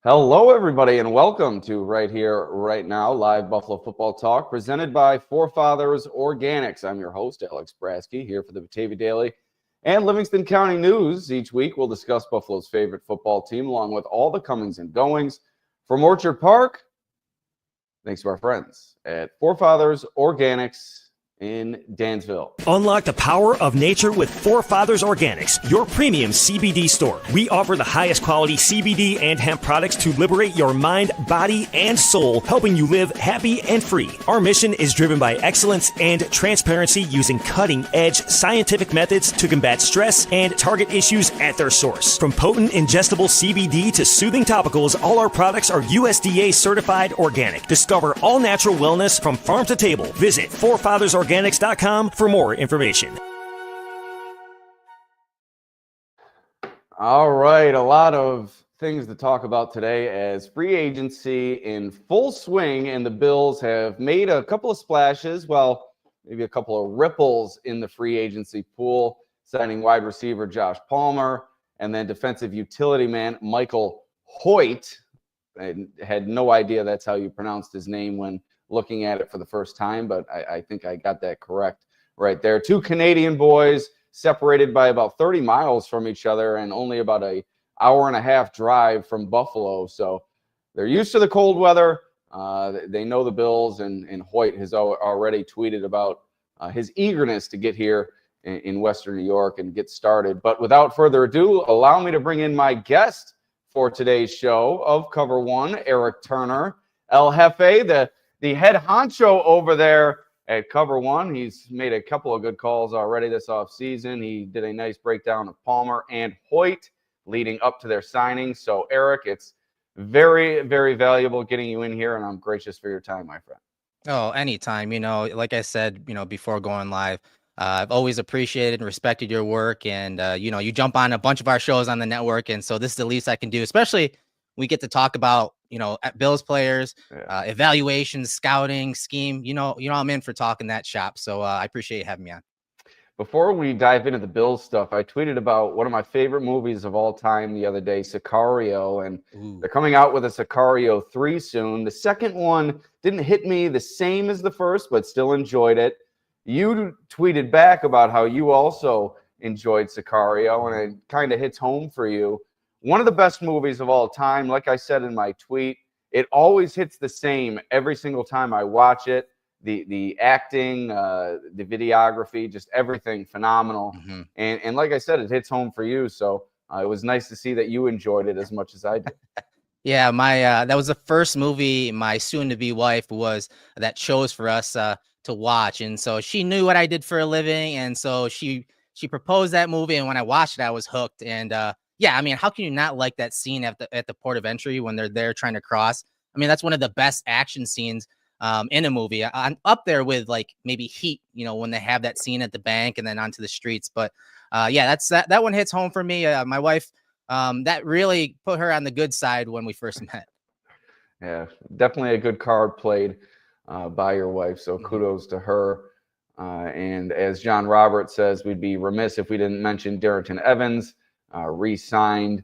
Hello, everybody, and welcome to Right Here, Right Now, live Buffalo football talk presented by Forefathers Organics. I'm your host, Alex Brasky, here for the Batavia Daily and Livingston County News. Each week, we'll discuss Buffalo's favorite football team, along with all the comings and goings from Orchard Park. Thanks to our friends at Forefathers Organics in Dansville. Unlock the power of nature with Forefathers Organics, your premium CBD store. We offer the highest quality CBD and hemp products to liberate your mind, body, and soul, helping you live happy and free. Our mission is driven by excellence and transparency, using cutting-edge scientific methods to combat stress and target issues at their source. From potent ingestible CBD to soothing topicals, all our products are USDA certified organic. Discover all natural wellness from farm to table. Visit forefathersorganics.com for more information. All right, a lot of things to talk about today as free agency in full swing, and the Bills have made a couple of splashes, well, maybe a couple of ripples in the free agency pool, signing wide receiver Josh Palmer and then defensive utility man Michael Hoecht. I had no idea that's how you pronounced his name when looking at it for the first time, but I think I got that correct right there. Two Canadian boys separated by about 30 miles from each other and only about an hour and a half drive from Buffalo. So they're used to the cold weather. They know the Bills, and Hoyt has already tweeted about his eagerness to get here in Western New York and get started. But without further ado, allow me to bring in my guest for today's show of Cover One, Erik Turner, El Jefe, the head honcho over there at Cover One. He's made a couple of good calls already this offseason. He did a nice breakdown of Palmer and Hoyt leading up to their signing. So, Erik, it's very, very valuable getting you in here, and I'm gracious for your time, my friend. Oh, anytime. Like I said, before going live, I've always appreciated and respected your work. And, you jump on a bunch of our shows on the network. And so this is the least I can do, especially we get to talk about, at Bills players, evaluations, scouting, scheme. I'm in for talking that shop. So I appreciate you having me on. Before we dive into the Bills stuff, I tweeted about one of my favorite movies of all time the other day, Sicario, and they're coming out with a Sicario 3 soon. The second one didn't hit me the same as the first, but still enjoyed it. You tweeted back about how you also enjoyed Sicario, and it kind of hits home for you. One of the best movies of all time. Like I said in my tweet, it always hits the same every single time I watch it. The acting, the videography, just everything phenomenal. Mm-hmm. And like I said, it hits home for you. So it was nice to see that you enjoyed it as much as I did. Yeah, that was the first movie my soon-to-be wife chose for us to watch. And so she knew what I did for a living. And so she proposed that movie. And when I watched it, I was hooked. And yeah, I mean, how can you not like that scene at the port of entry when they're there trying to cross? I mean, that's one of the best action scenes in a movie. I'm up there with like maybe Heat, when they have that scene at the bank and then onto the streets. But yeah, that one hits home for me. My wife, that really put her on the good side when we first met. Yeah, definitely a good card played by your wife. So kudos to her. And as John Roberts says, we'd be remiss if we didn't mention Darrington Evans. Re-signed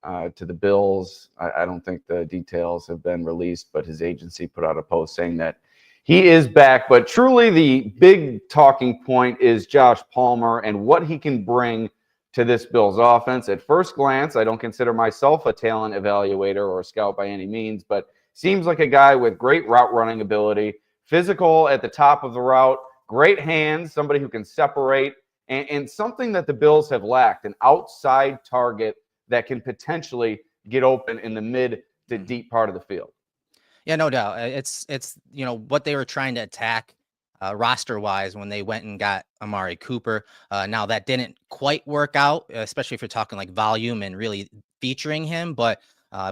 to the Bills. I don't think the details have been released, but his agency put out a post saying that he is back. But truly the big talking point is Josh Palmer and what he can bring to this Bills offense. At first glance, I don't consider myself a talent evaluator or a scout by any means, but seems like a guy with great route running ability, physical at the top of the route, great hands, somebody who can separate, and something that the Bills have lacked, an outside target that can potentially get open in the mid to deep part of the field. Yeah, no doubt. It's what they were trying to attack roster-wise when they went and got Amari Cooper. Now, that didn't quite work out, especially if you're talking like volume and really featuring him. But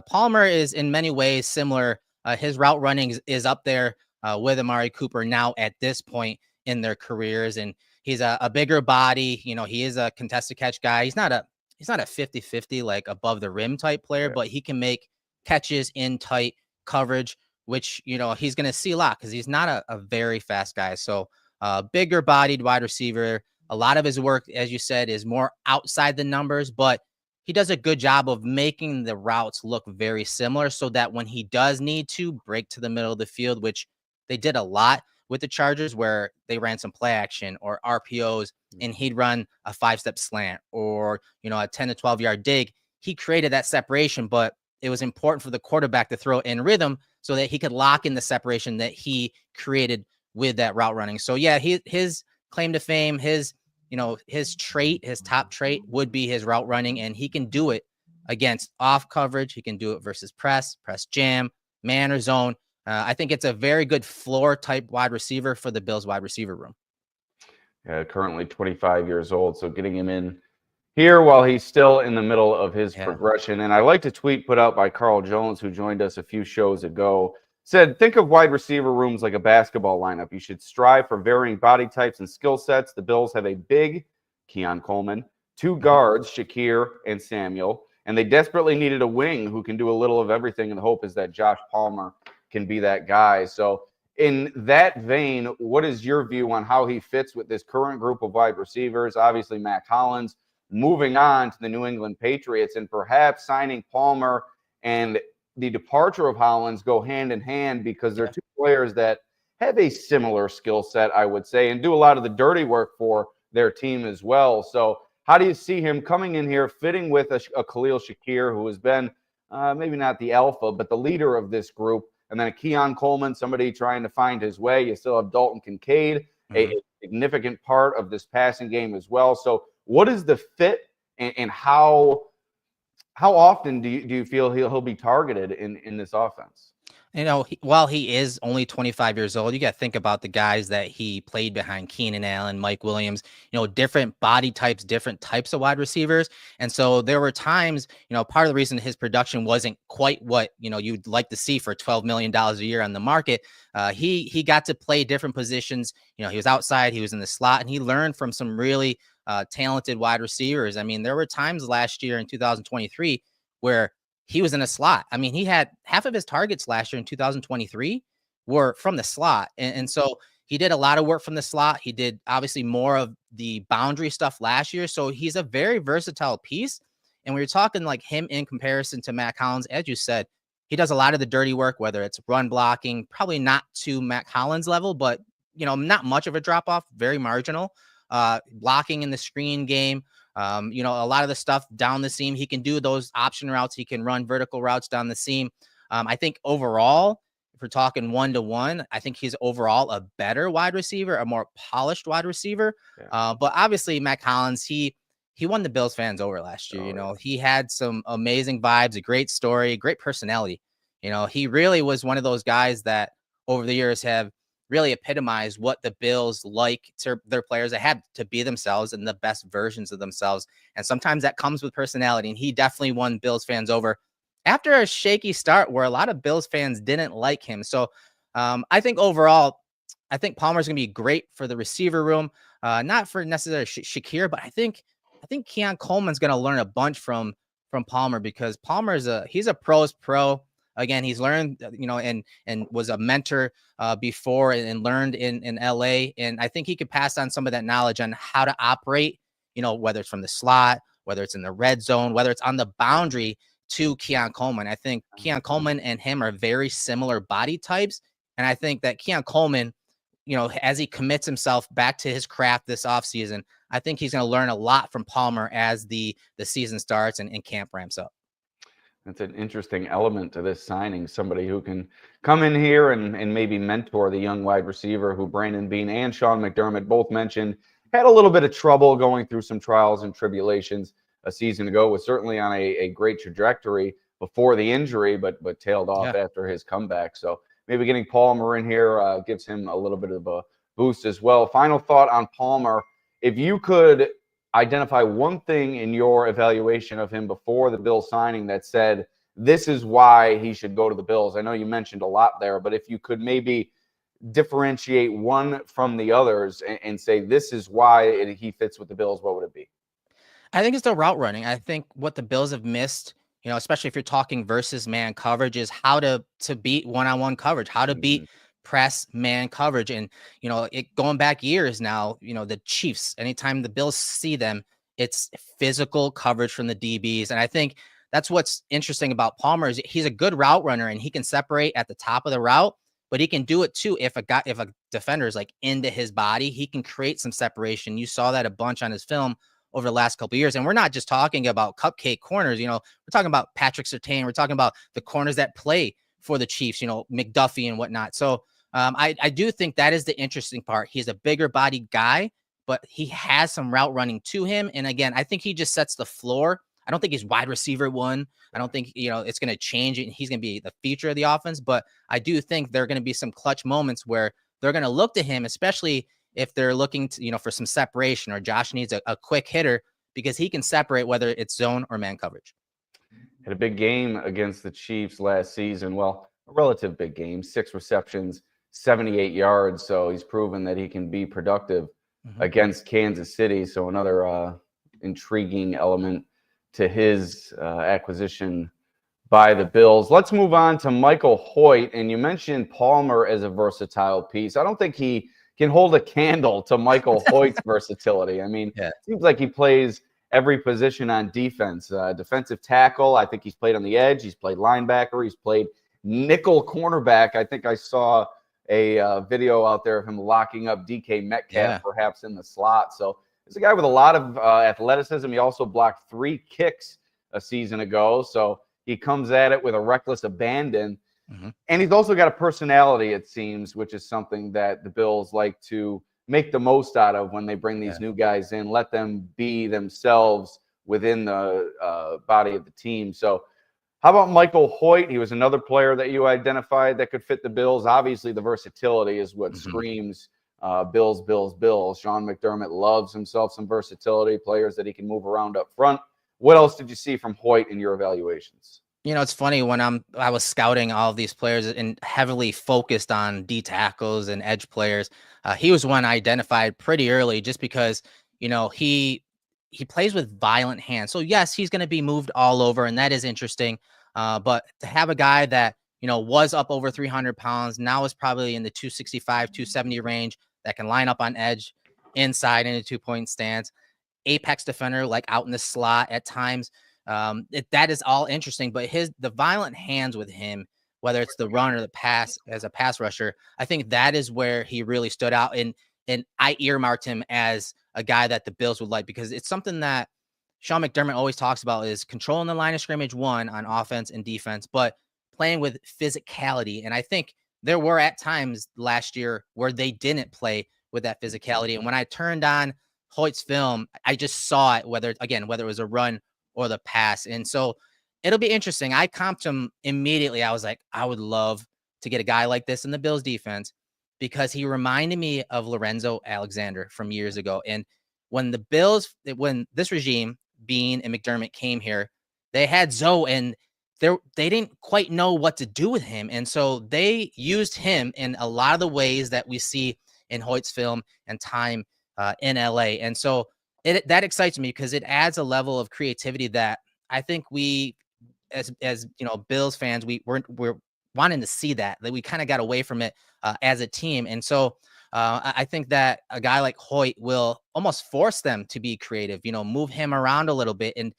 Palmer is in many ways similar. His route running is up there with Amari Cooper now at this point in their careers. And he's a bigger body. He is a contested catch guy. He's not a 50-50 like above the rim type player, but he can make catches in tight coverage, which, he's going to see a lot because he's not a very fast guy. So bigger bodied wide receiver. A lot of his work, as you said, is more outside the numbers, but he does a good job of making the routes look very similar so that when he does need to break to the middle of the field, which they did a lot with the Chargers, where they ran some play action or RPOs and he'd run a 5-step slant or, a 10 to 12 yard dig. He created that separation, but it was important for the quarterback to throw in rhythm so that he could lock in the separation that he created with that route running. So yeah, his claim to fame, his top trait would be his route running, and he can do it against off coverage. He can do it versus press jam, man or zone. I think it's a very good floor type wide receiver for the Bills wide receiver room. Yeah, currently 25 years old, so getting him in here while he's still in the middle of his progression. And I liked a tweet put out by Carl Jones, who joined us a few shows ago, said, think of wide receiver rooms like a basketball lineup. You should strive for varying body types and skill sets. The Bills have a big Keon Coleman, 2 guards, Shakir and Samuel, and they desperately needed a wing who can do a little of everything, and the hope is that Josh Palmer can be that guy. So in that vein, what is your view on how he fits with this current group of wide receivers? Obviously, Mac Hollins moving on to the New England Patriots, and perhaps signing Palmer and the departure of Hollins go hand in hand because they're 2 players that have a similar skill set, I would say, and do a lot of the dirty work for their team as well. So how do you see him coming in here, fitting with a Khalil Shakir, who has been maybe not the alpha, but the leader of this group, and then a Keon Coleman, somebody trying to find his way? You still have Dalton Kincaid, a significant part of this passing game as well. So what is the fit, and how often do you feel he'll be targeted in this offense? While he is only 25 years old, you got to think about the guys that he played behind: Keenan Allen, Mike Williams, different body types, different types of wide receivers. And so there were times, part of the reason his production wasn't quite what, you'd like to see for $12 million a year on the market. He got to play different positions. He was outside, he was in the slot, and he learned from some really talented wide receivers. I mean, there were times last year in 2023 where he was in a slot. I mean, he had half of his targets last year in 2023 were from the slot. And so he did a lot of work from the slot. He did obviously more of the boundary stuff last year. So he's a very versatile piece. And we were talking like him in comparison to Mac Hollins, as you said, he does a lot of the dirty work, whether it's run blocking, probably not to Mac Hollins level, but, not much of a drop off, very marginal. Blocking in the screen game. A lot of the stuff down the seam, he can do those option routes. He can run vertical routes down the seam. I think overall, if we're talking 1-to-1, I think he's overall a better wide receiver, a more polished wide receiver. But obviously, Mac Hollins, he won the Bills fans over last year. He had some amazing vibes, a great story, great personality. He really was one of those guys that over the years have really epitomized what the Bills like to their players. They had to be themselves and the best versions of themselves. And sometimes that comes with personality. And he definitely won Bills fans over after a shaky start where a lot of Bills fans didn't like him. So I think overall, I think Palmer's going to be great for the receiver room. Not for necessarily Shakir, but I think Keon Coleman's going to learn a bunch from Palmer, because Palmer he's a pro's pro. Again, he's learned, and was a mentor before and learned in LA. And I think he could pass on some of that knowledge on how to operate, whether it's from the slot, whether it's in the red zone, whether it's on the boundary, to Keon Coleman. I think Keon Coleman and him are very similar body types. And I think that Keon Coleman, as he commits himself back to his craft this offseason, I think he's going to learn a lot from Palmer as the season starts and camp ramps up. That's an interesting element to this signing, somebody who can come in here and maybe mentor the young wide receiver who Brandon Beane and Sean McDermott both mentioned had a little bit of trouble going through some trials and tribulations a season ago, was certainly on a great trajectory before the injury, but tailed off after his comeback. So maybe getting Palmer in here gives him a little bit of a boost as well. Final thought on Palmer. If you could identify one thing in your evaluation of him before the Bills signing that said, this is why he should go to the Bills. I know you mentioned a lot there, but if you could maybe differentiate one from the others and say, this is why he fits with the Bills, what would it be? I think it's the route running. I think what the Bills have missed, especially if you're talking versus man coverage, is how to beat one-on-one coverage, how to beat press man coverage. And, it going back years now, the Chiefs, anytime the Bills see them It's physical coverage from the DBs. And I think that's what's interesting about Palmer is he's a good route runner and he can separate at the top of the route, but he can do it too. If a defender is like into his body, he can create some separation. You saw that a bunch on his film over the last couple of years. And we're not just talking about cupcake corners, we're talking about Patrick Surtain. We're talking about the corners that play for the Chiefs, McDuffie and whatnot. So I do think that is the interesting part. He's a bigger body guy, but he has some route running to him. And again, I think he just sets the floor. I don't think he's wide receiver one. I don't think, it's going to change it. He's going to be the feature of the offense, but I do think there are going to be some clutch moments where they're going to look to him, especially if they're looking to, for some separation, or Josh needs a quick hitter, because he can separate whether it's zone or man coverage. Had a big game against the Chiefs last season. Well, a relative big game, 6 receptions, 78 yards. So he's proven that he can be productive against Kansas City. So another intriguing element to his acquisition by the Bills. Let's move on to Michael Hoecht. And you mentioned Palmer as a versatile piece. I don't think he can hold a candle to Michael Hoecht's versatility. I mean, It seems like he plays every position on defense. Defensive tackle, I think he's played on the edge. He's played linebacker. He's played nickel cornerback. I think I saw a video out there of him locking up DK Metcalf, perhaps in the slot. So he's a guy with a lot of athleticism. He also blocked 3 kicks a season ago. So he comes at it with a reckless abandon. And he's also got a personality, it seems, which is something that the Bills like to make the most out of when they bring these new guys in, let them be themselves within the body of the team. So how about Michael Hoecht? He was another player that you identified that could fit the Bills. Obviously, the versatility is what screams Bills, Bills, Bills. Sean McDermott loves himself some versatility, players that he can move around up front. What else did you see from Hoecht in your evaluations? It's funny when I was scouting all of these players and heavily focused on D tackles and edge players. He was one I identified pretty early just because, he plays with violent hands. So yes, he's going to be moved all over, and that is interesting. But to have a guy that, was up over 300 pounds, now is probably in the 265, 270 range, that can line up on edge, inside in a 2-point stance, apex defender, like out in the slot at times. That is all interesting, but the violent hands with him, whether it's the run or the pass as a pass rusher, I think that is where he really stood out. And I earmarked him as a guy that the Bills would like, because it's something that Sean McDermott always talks about, is controlling the line of scrimmage on offense and defense, but playing with physicality. And I think there were at times last year where they didn't play with that physicality. And when I turned on Hoyt's film, I just saw it, whether it was a run or the pass. And so it'll be interesting. I comped him immediately. I was like, I would love to get a guy like this in the Bills defense, because he reminded me of Lorenzo Alexander from years ago. And when this regime, Bean and McDermott, came here, they had Zoe, and they didn't quite know what to do with him. And so they used him in a lot of the ways that we see in Hoyt's film and time in LA. And so that excites me, because it adds a level of creativity that I think we, as Bills fans, we're wanting to see that we kind of got away from it as a team. And so I think that a guy like Hoecht will almost force them to be creative, move him around a little bit. And,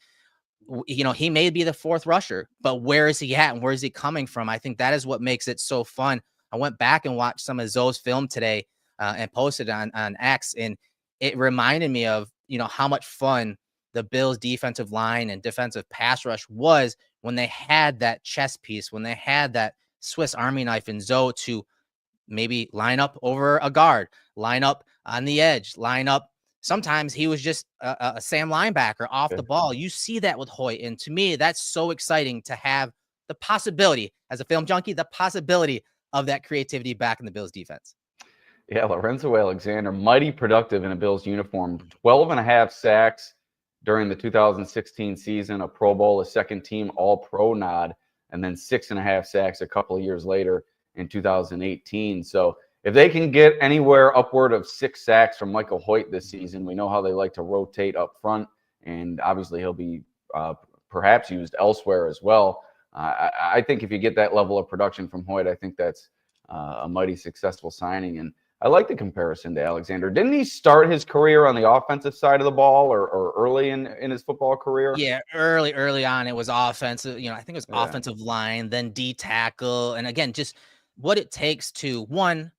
he may be the 4th rusher, but where is he at and where is he coming from? I think that is what makes it so fun. I went back and watched some of Zoe's film today and posted on X, and it reminded me of, how much fun the Bills defensive line and defensive pass rush was when they had that chess piece, when they had that Swiss Army knife in Zoe to maybe line up over a guard, line up on the edge, line up. Sometimes he was just a Sam linebacker off the ball. You see that with Hoecht. And to me, that's so exciting to have the possibility, as a film junkie, the possibility of that creativity back in the Bills defense. Yeah, Lorenzo Alexander, mighty productive in a Bills uniform. 12.5 sacks during the 2016 season, a Pro Bowl, a second-team All-Pro nod, and then 6.5 sacks a couple of years later in 2018. So if they can get anywhere upward of 6 sacks from Michael Hoecht this season, we know how they like to rotate up front, and obviously he'll be perhaps used elsewhere as well. I think if you get that level of production from Hoecht, I think that's a mighty successful signing. And I like the comparison to Alexander. Didn't he start his career on the offensive side of the ball or early in his football career? Yeah, early on, it was offensive. I think it was Yeah. offensive line, then D tackle, and again, just what it takes to one,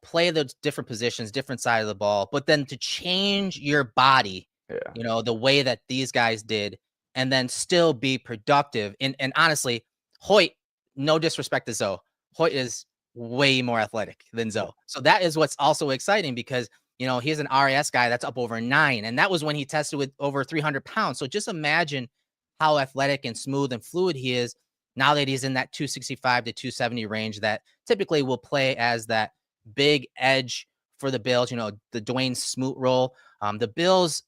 play the different positions, different side of the ball, but then to change your body, Yeah. the way that these guys did, and then still be productive. And honestly, Hoyt, no disrespect to Zoe, Hoyt is way more athletic than Zoe. So that is what's also exciting because he's an RAS guy that's up over 9. And that was when he tested with over 300 pounds. So just imagine how athletic and smooth and fluid he is now that he's in that 265 to 270 range that typically will play as that big edge for the Bills, the Dwayne Smoot role. The Bills,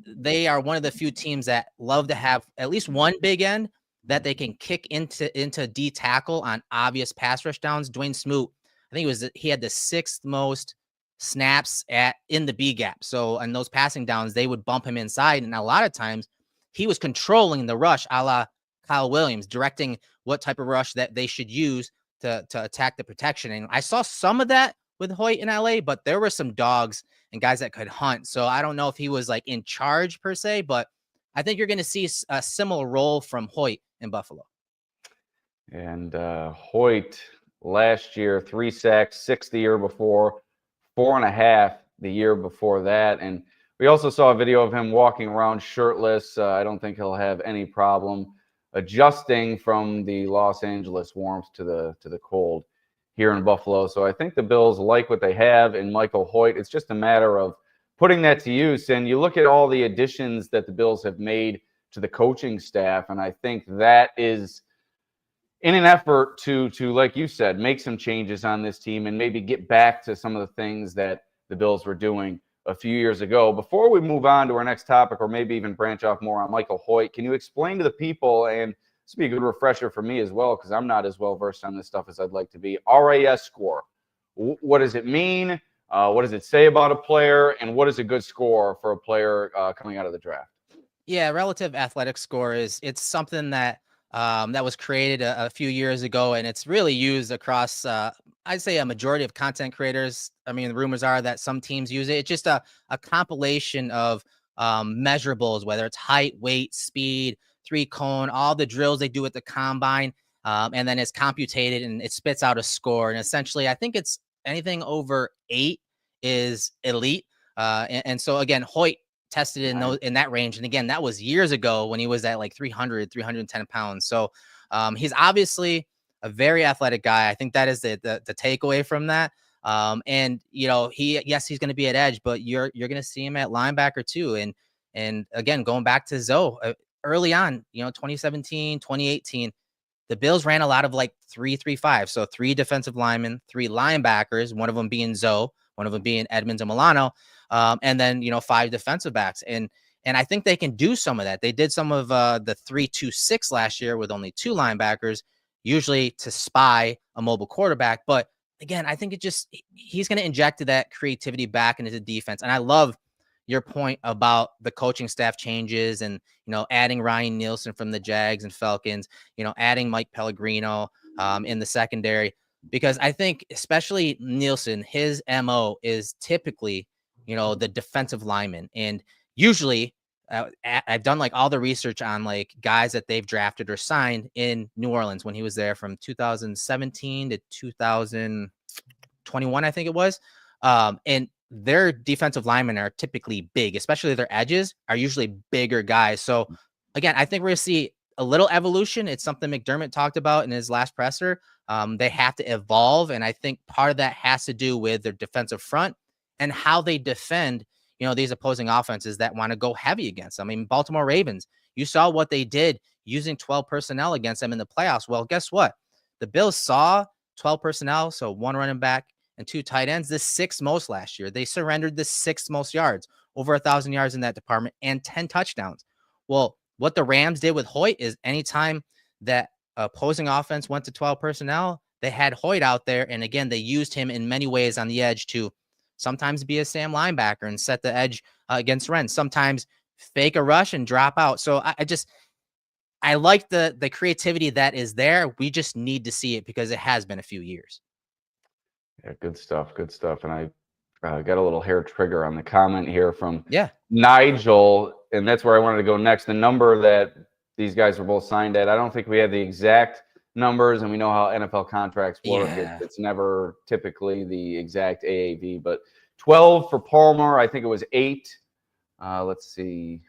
they are one of the few teams that love to have at least one big end that they can kick into D tackle on obvious pass rush downs. Dwayne Smoot, I think he had the 6th most snaps in the B gap. So on those passing downs, they would bump him inside. And a lot of times he was controlling the rush a la Kyle Williams, directing what type of rush that they should use to attack the protection. And I saw some of that with Hoyt in LA, but there were some dogs and guys that could hunt. So I don't know if he was like in charge per se, but I think you're going to see a similar role from Hoyt in Buffalo. And Hoyt last year, 3 sacks, 6 the year before, 4.5 the year before that. And we also saw a video of him walking around shirtless. I don't think he'll have any problem adjusting from the Los Angeles warmth to the cold here in Buffalo. So I think the Bills like what they have in Michael Hoecht. It's just a matter of putting that to use. And you look at all the additions that the Bills have made to the coaching staff, and I think that is in an effort to like you said, make some changes on this team and maybe get back to some of the things that the Bills were doing a few years ago. Before we move on to our next topic, or maybe even branch off more on Michael Hoecht, can you explain to the people, and this would be a good refresher for me as well, because I'm not as well versed on this stuff as I'd like to be, RAS score. What does it mean? What does it say about a player? And what is a good score for a player coming out of the draft? Yeah, relative athletic score it's something that that was created a few years ago, and it's really used across, I'd say, a majority of content creators. I mean, the rumors are that some teams use it. It's just a compilation of measurables, whether it's height, weight, speed, 3-cone, all the drills they do at the combine, and then it's computated and it spits out a score. And essentially, I think it's anything over 8 is elite. And so again, Hoyt tested in that range. And again, that was years ago when he was at like 310 pounds. So he's obviously a very athletic guy. I think that is the takeaway from that. And he's going to be at edge, but you're going to see him at linebacker too. And again, going back to Zoe early on, 2017, 2018, the Bills ran a lot of like 3-3-5. So 3 defensive linemen, 3 linebackers, one of them being Zoe, one of them being Edmonds and Milano. And then, 5 defensive backs. And I think they can do some of that. They did some of the 3-2-6 last year with only 2 linebackers, usually to spy a mobile quarterback. But again, I think he's going to inject that creativity back into the defense. And I love your point about the coaching staff changes and, adding Ryan Nielsen from the Jags and Falcons, adding Mike Pellegrino in the secondary, because I think especially Nielsen, his MO is typically, the defensive lineman. And usually I've done like all the research on like guys that they've drafted or signed in New Orleans when he was there from 2017 to 2021, I think it was. And their defensive linemen are typically big, especially their edges are usually bigger guys. So again, I think we're going to see a little evolution. It's something McDermott talked about in his last presser. They have to evolve. And I think part of that has to do with their defensive front and how they defend, these opposing offenses that want to go heavy against them. I mean, Baltimore Ravens, you saw what they did using 12 personnel against them in the playoffs. Well, guess what? The Bills saw 12 personnel, so 1 running back and 2 tight ends, the 6th most last year. They surrendered the 6th most yards, over 1,000 yards in that department, and 10 touchdowns. Well, what the Rams did with Hoyt is anytime that opposing offense went to 12 personnel, they had Hoyt out there. And again, they used him in many ways on the edge to sometimes be a Sam linebacker and set the edge against Ren, sometimes fake a rush and drop out. So I like the creativity that is there. We just need to see it because it has been a few years. Yeah, good stuff. Good stuff. And I got a little hair trigger on the comment here from Yeah. Nigel, and that's where I wanted to go next. The number that these guys were both signed at, I don't think we have the exact numbers, and we know how NFL contracts work. Yeah. It's never typically the exact AAV, but 12 for Palmer. I think it was 8. Let's see.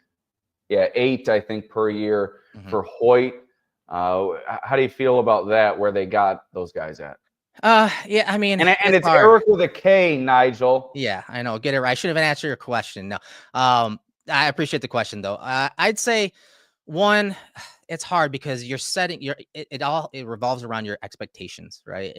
Yeah, 8, I think, per year for Hoecht. How do you feel about that, where they got those guys at? Yeah, I mean, And it's hard. Erik with a K, Nigel. Yeah, I know. Get it right. I should have answered your question. No, I appreciate the question though. I'd say one, it's hard because you're setting it revolves around your expectations, right?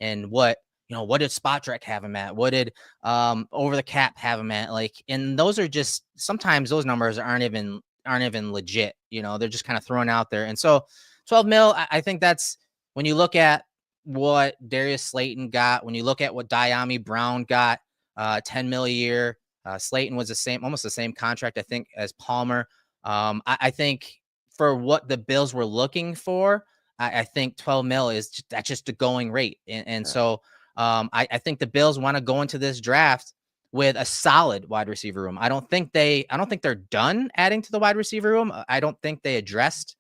And what did Spot Trek have him at? What did Over the Cap have him at? Like, and those are just sometimes those numbers aren't even legit. They're just kind of thrown out there. And so 12 mil, I think that's when you look at what Darius Slayton got, when you look at what Diami Brown got, 10 mil a year. Slayton was almost the same contract, I think, as Palmer. I think for what the Bills were looking for, I think 12 mil that's just the going rate. And so I think the Bills want to go into this draft with a solid wide receiver room. I don't think they're done adding to the wide receiver room. I don't think they addressed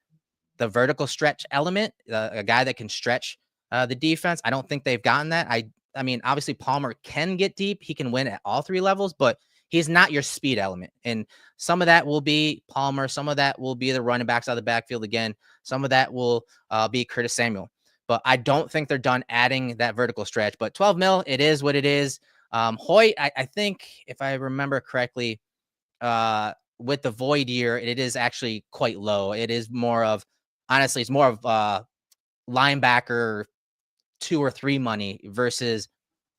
the vertical stretch element, a guy that can stretch the defense. I don't think they've gotten that. I mean, obviously Palmer can get deep. He can win at all 3 levels, but he's not your speed element. And some of that will be Palmer. Some of that will be the running backs out of the backfield again. Some of that will be Curtis Samuel. But I don't think they're done adding that vertical stretch. But 12 mil, it is what it is. Hoecht, I think, if I remember correctly, with the void year, it is actually quite low. It is more of, honestly, it's more of linebacker 2 or 3 money versus,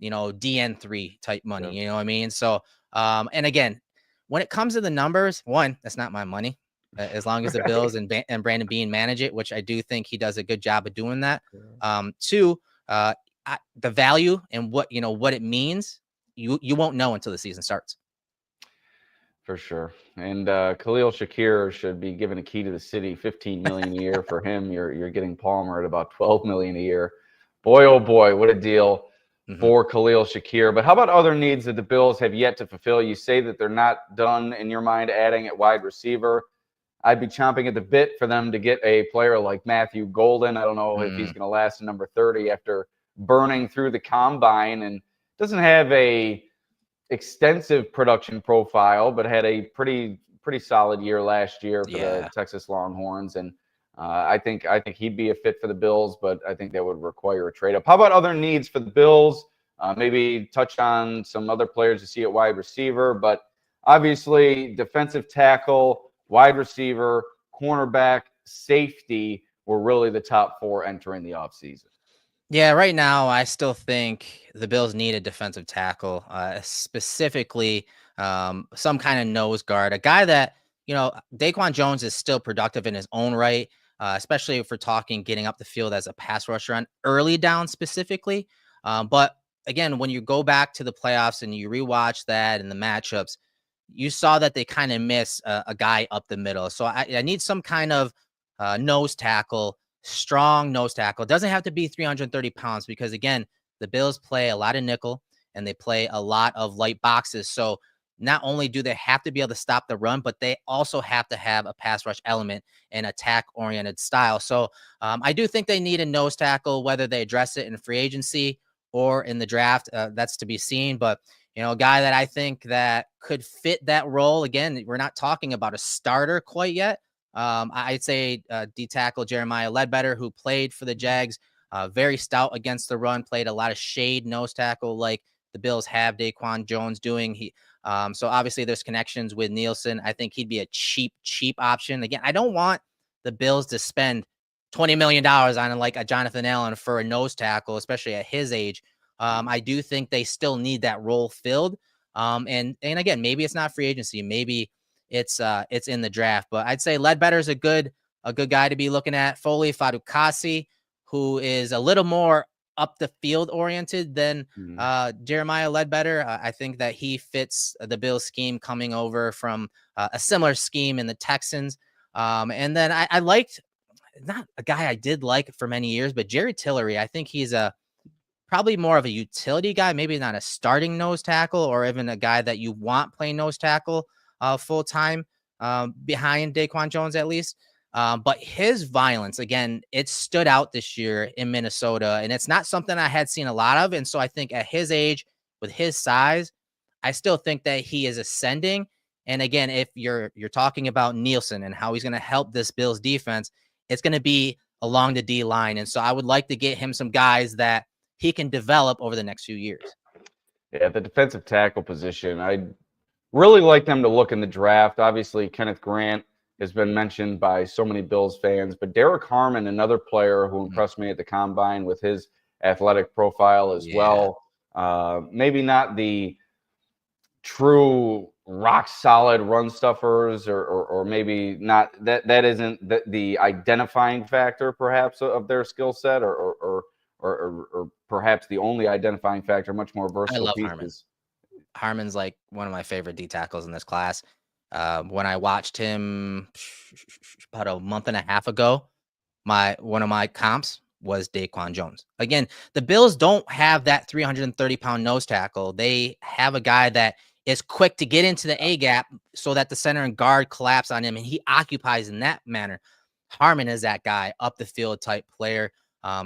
DN3 type money. Yeah. You know what I mean? So, and again, when it comes to the numbers, one, that's not my money. As long as the Bills and Brandon Beane manage it, which I do think he does a good job of doing that. 2, the value and what it means, you won't know until the season starts. For sure. And Khalil Shakir should be given a key to the city, $15 million a year for him. You're getting Palmer at about $12 million a year. Boy, oh boy, what a deal for Khalil Shakir. But how about other needs that the Bills have yet to fulfill? You say that they're not done, in your mind, adding at wide receiver. I'd be chomping at the bit for them to get a player like Matthew Golden. I don't know if he's going to last in number 30 after burning through the combine, and doesn't have a extensive production profile, but had a pretty solid year last year for the Texas Longhorns. And I think he'd be a fit for the Bills, but I think that would require a trade up. How about other needs for the Bills? Maybe touch on some other players you see at wide receiver, but obviously defensive tackle, wide receiver, cornerback, safety were really the top 4 entering the offseason. Yeah, right now I still think the Bills need a defensive tackle, specifically some kind of nose guard, a guy that, Daquan Jones is still productive in his own right, especially if we're talking getting up the field as a pass rusher on early down specifically. But again, when you go back to the playoffs and you rewatch that and the matchups, you saw that they kind of miss a guy up the middle. So I need some kind of nose tackle. Strong nose tackle. It doesn't have to be 330 pounds because, again, the Bills play a lot of nickel and they play a lot of light boxes. So not only do they have to be able to stop the run, but they also have to have a pass rush element and attack-oriented style. So I do think they need a nose tackle, whether they address it in free agency or in the draft. That's to be seen. But, a guy that I think that could fit that role, again, we're not talking about a starter quite yet. I'd say D tackle Jeremiah Ledbetter, who played for the Jags, very stout against the run, played a lot of shade nose tackle like the Bills have Daquan Jones doing. So obviously there's connections with Nielsen. I think he'd be a cheap option. Again, I don't want the Bills to spend $20 million on like a Jonathan Allen for a nose tackle, especially at his age. I do think they still need that role filled. And again, maybe it's not free agency. Maybe it's in the draft, but I'd say Ledbetter is a good guy to be looking at. Foley Fadukasi, who is a little more up the field oriented than Jeremiah Ledbetter. I think that he fits the Bills scheme coming over from a similar scheme in the Texans. And then I liked, not a guy I did like for many years, but Jerry Tillery. I think he's a probably more of a utility guy, maybe not a starting nose tackle or even a guy that you want playing nose tackle full time behind Daquan Jones at least. But his violence, again, it stood out this year in Minnesota, and it's not something I had seen a lot of. And so I think at his age, with his size, I still think that he is ascending. And again, if you're talking about Nielsen and how he's going to help this Bills defense, it's going to be along the D line. And so I would like to get him some guys that he can develop over the next few years. Yeah, the defensive tackle position, I'd really like them to look in the draft. Obviously, Kenneth Grant has been mentioned by so many Bills fans, but Derek Harmon, another player who impressed me at the combine with his athletic profile as well. Maybe not the true rock solid run stuffers, or maybe not that isn't the identifying factor perhaps of their skill set, or perhaps the only identifying factor. Much more versatile I love pieces. Harmon. Harmon's like one of my favorite D tackles in this class. When I watched him about a month and a half ago, one of my comps was Daquan Jones. Again, the Bills don't have that 330-pound nose tackle. They have a guy that is quick to get into the A gap so that the center and guard collapse on him, and he occupies in that manner. Harmon is that guy, up the field type player.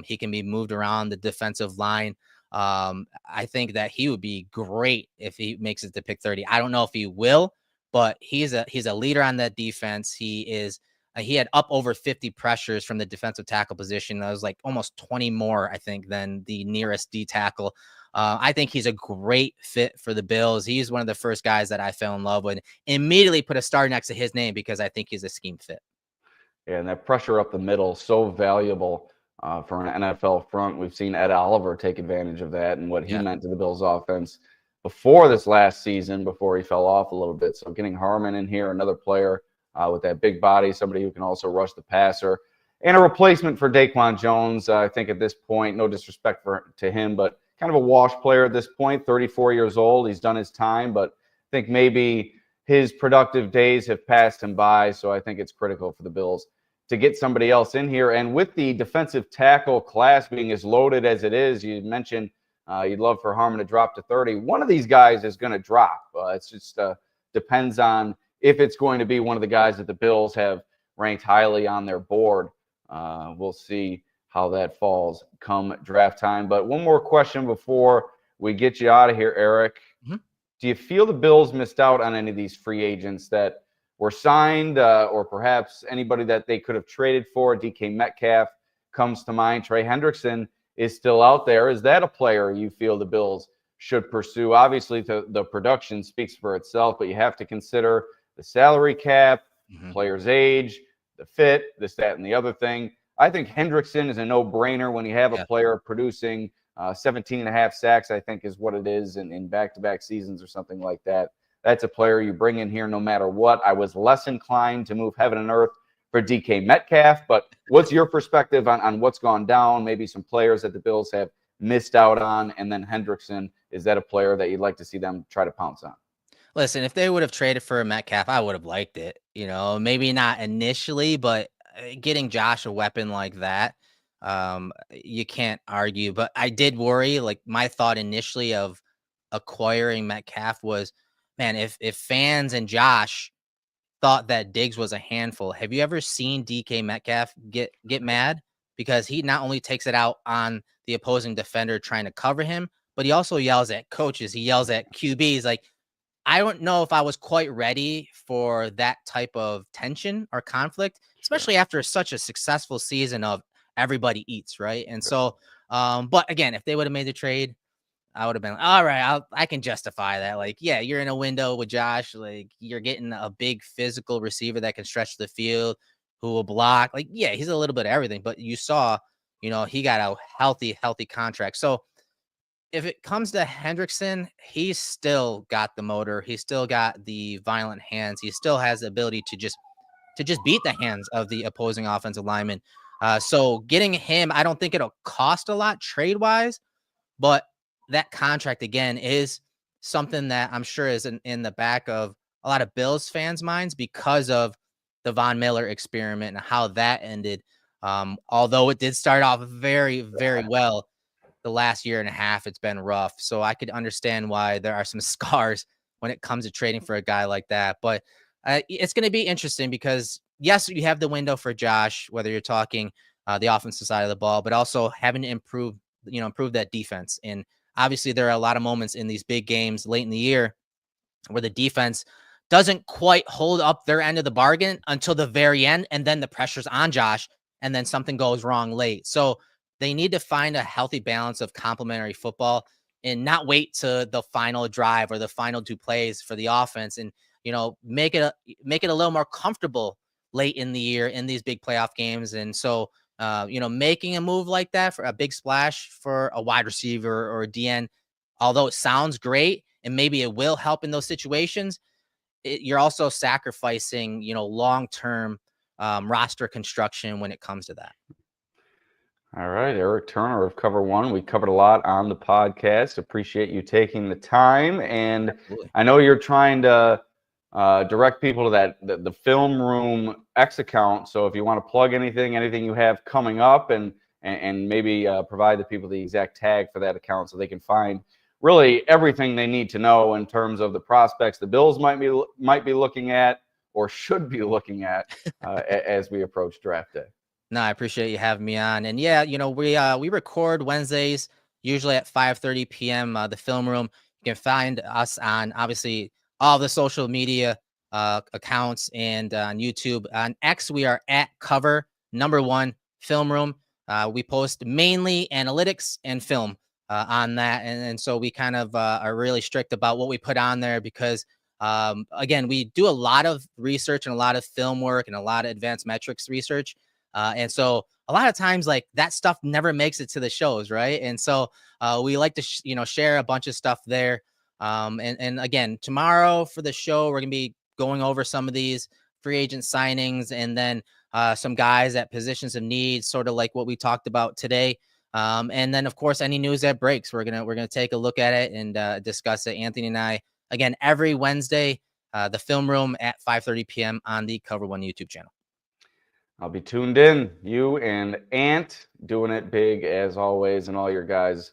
He can be moved around the defensive line. I think that he would be great if he makes it to pick 30. I don't know if he will, but he's a leader on that defense. He had up over 50 pressures from the defensive tackle position. That was like almost 20 more, I think, than the nearest D tackle. I think he's a great fit for the Bills. He's one of the first guys that I fell in love with. Immediately put a star next to his name because I think he's a scheme fit. Yeah, and that pressure up the middle, so valuable for an NFL front. We've seen Ed Oliver take advantage of that and what he meant to the Bills offense before this last season, before he fell off a little bit. So getting Harmon in here, another player with that big body, somebody who can also rush the passer, and a replacement for Daquan Jones. I think at this point, no disrespect to him, but kind of a wash player at this point, 34 years old. He's done his time, but I think maybe his productive days have passed him by. So I think it's critical for the Bills to get somebody else in here. And with the defensive tackle class being as loaded as it is, you mentioned you'd love for Harmon to drop to 30. One of these guys is going to drop. It's just depends on if it's going to be one of the guys that the Bills have ranked highly on their board. We'll see how that falls come draft time. But one more question before we get you out of here, Erik. Mm-hmm. Do you feel the Bills missed out on any of these free agents that were signed, or perhaps anybody that they could have traded for? DK Metcalf comes to mind. Trey Hendrickson is still out there. Is that a player you feel the Bills should pursue? Obviously, the production speaks for itself, but you have to consider the salary cap, player's age, the fit, this, that, and the other thing. I think Hendrickson is a no-brainer when you have a player producing 17 and a half sacks, I think is what it is in back-to-back seasons or something like that. That's a player you bring in here no matter what. I was less inclined to move heaven and earth for DK Metcalf, but what's your perspective on what's gone down, maybe some players that the Bills have missed out on, and then Hendrickson, is that a player that you'd like to see them try to pounce on? Listen, if they would have traded for a Metcalf, I would have liked it. Maybe not initially, but getting Josh a weapon like that, you can't argue. But I did worry, like my thought initially of acquiring Metcalf was, man, if fans and Josh thought that Diggs was a handful, have you ever seen DK Metcalf get mad? Because he not only takes it out on the opposing defender trying to cover him, but he also yells at coaches. He yells at QBs. Like, I don't know if I was quite ready for that type of tension or conflict, especially after such a successful season of everybody eats, right? And so, but again, if they would have made the trade, I would have been like, all right, I can justify that. Like, yeah, you're in a window with Josh. Like, you're getting a big physical receiver that can stretch the field, who will block. Like, yeah, he's a little bit of everything. But you saw, he got a healthy contract. So if it comes to Hendrickson, he's still got the motor. He's still got the violent hands. He still has the ability to just beat the hands of the opposing offensive lineman. So getting him, I don't think it'll cost a lot trade-wise, but that contract, again, is something that I'm sure is in the back of a lot of Bills fans' minds because of the Von Miller experiment and how that ended. Although it did start off very, very well, the last year and a half, it's been rough. So I could understand why there are some scars when it comes to trading for a guy like that. But it's going to be interesting because, yes, you have the window for Josh, whether you're talking the offensive side of the ball, but also having to improve that defense. And obviously there are a lot of moments in these big games late in the year where the defense doesn't quite hold up their end of the bargain until the very end. And then the pressure's on Josh and then something goes wrong late. So they need to find a healthy balance of complementary football and not wait to the final drive or the final 2 plays for the offense, and, make it a little more comfortable late in the year in these big playoff games. And so, making a move like that for a big splash for a wide receiver or a DN, although it sounds great and maybe it will help in those situations, you're also sacrificing, long-term roster construction when it comes to that. All right, Erik Turner of Cover One. We covered a lot on the podcast. Appreciate you taking the time. And Absolutely. I know you're trying to direct people to the Film Room X account. So if you want to plug anything you have coming up, and maybe provide the people the exact tag for that account so they can find really everything they need to know in terms of the prospects the Bills might be looking at or should be looking at as we approach draft day. No, I appreciate you having me on. And yeah, we record Wednesdays, usually at 5:30 p.m. The Film Room. You can find us on, obviously, all the social media accounts and on YouTube. On X, we are at Cover1 Film Room. We post mainly analytics and film on that. And so we kind of are really strict about what we put on there because, again, we do a lot of research and a lot of film work and a lot of advanced metrics research. And so a lot of times, like, that stuff never makes it to the shows, right? And so we like to share a bunch of stuff there. And again, tomorrow for the show, we're gonna be going over some of these free agent signings, and then some guys at positions of need, sort of like what we talked about today. And then, of course, any news that breaks, we're gonna take a look at it and discuss it. Anthony and I, again, every Wednesday, the Film Room at 5:30 p.m. on the Cover One YouTube channel. I'll be tuned in. You and Ant doing it big as always, and all your guys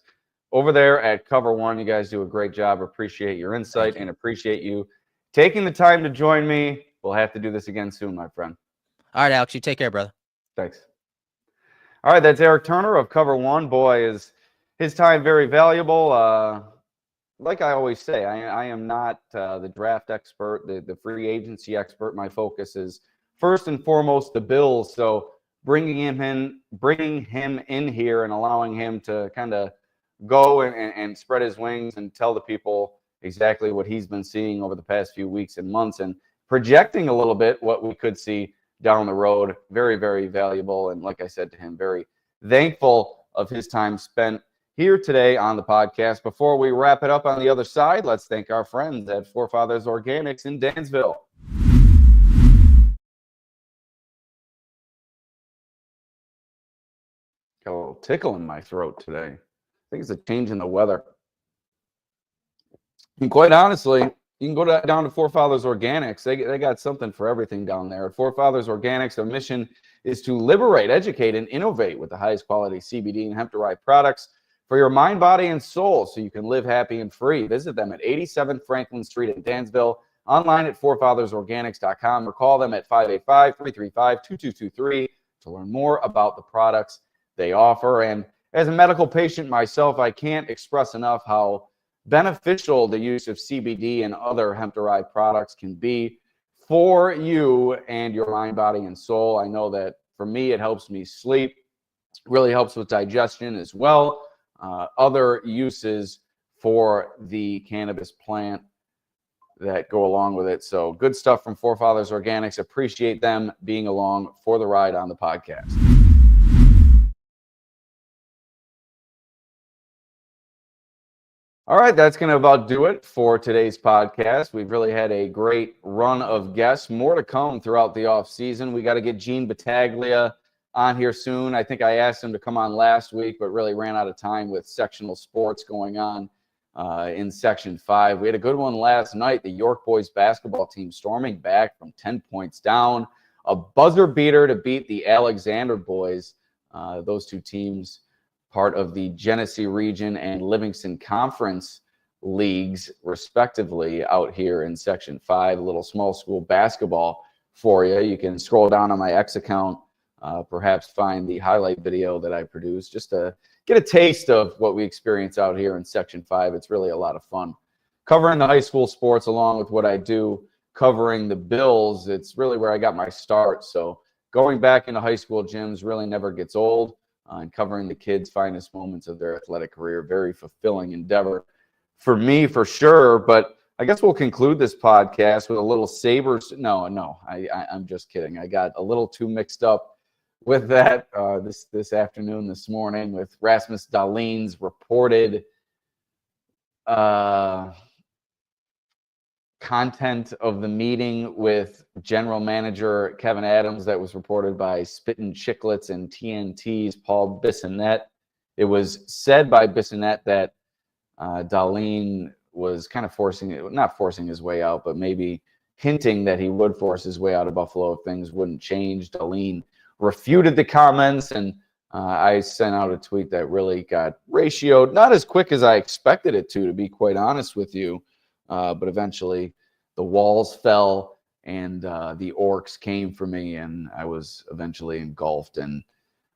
over there at Cover One. You guys do a great job. Appreciate your insight and appreciate you taking the time to join me. We'll have to do this again soon, my friend. All right, Alex, you take care, brother. Thanks. All right, that's Erik Turner of Cover One. Boy, is his time very valuable. Like I always say, I am not the draft expert, the free agency expert. My focus is first and foremost the Bills. So bringing him in here and allowing him to kind of go and spread his wings and tell the people exactly what he's been seeing over the past few weeks and months, and projecting a little bit what we could see down the road. Very, very valuable. And like I said to him, very thankful of his time spent here today on the podcast. Before we wrap it up on the other side, let's thank our friends at Forefathers Organics in Dansville. Got a little tickle in my throat today. I think it's a change in the weather. And quite honestly, you can go down to Forefathers Organics. They got something for everything down there. At Forefathers Organics, their mission is to liberate, educate, and innovate with the highest quality CBD and hemp-derived products for your mind, body, and soul, so you can live happy and free. Visit them at 87 Franklin Street in Dansville, online at forefathersorganics.com, or call them at 585-335-2223 to learn more about the products they offer. And as a medical patient myself, I can't express enough how beneficial the use of CBD and other hemp-derived products can be for you and your mind, body, and soul. I know that for me, it helps me sleep, really helps with digestion as well. Other uses for the cannabis plant that go along with it. So good stuff from Forefathers Organics. Appreciate them being along for the ride on the podcast. All right, that's going to about do it for today's podcast. We've really had a great run of guests. More to come throughout the off season. We got to get Gene Battaglia on here soon. I think I asked him to come on last week, but really ran out of time with sectional sports going on in Section 5. We had a good one last night. The York boys basketball team storming back from 10 points down. A buzzer beater to beat the Alexander boys. Those two teams part of the Genesee Region and Livingston Conference leagues, respectively, out here in Section 5. A little small school basketball for you. You can scroll down on my X account, perhaps find the highlight video that I produced, just to get a taste of what we experience out here in Section 5. It's really a lot of fun. Covering the high school sports along with what I do covering the Bills, it's really where I got my start. So going back into high school gyms really never gets old, and covering the kids' finest moments of their athletic career, very fulfilling endeavor for me, for sure. But I guess we'll conclude this podcast with a little Sabres. No, I'm just kidding. I got a little too mixed up with that this afternoon, this morning, with Rasmus Dahlin's reported content of the meeting with general manager Kevin Adams that was reported by Spittin' Chicklets and TNT's Paul Bissonnette. It was said by Bissonnette that Dahlin was kind of not forcing his way out, but maybe hinting that he would force his way out of Buffalo if things wouldn't change. Dahlin refuted the comments, and I sent out a tweet that really got ratioed, not as quick as I expected it to be quite honest with you. But eventually the walls fell and the orcs came for me, and I was eventually engulfed and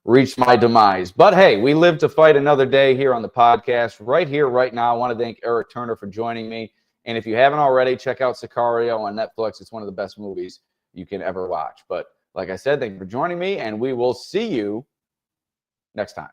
reached my demise. But hey, we live to fight another day here on the podcast right here, right now. I want to thank Erik Turner for joining me. And if you haven't already, check out Sicario on Netflix. It's one of the best movies you can ever watch. But like I said, thank you for joining me, and we will see you next time.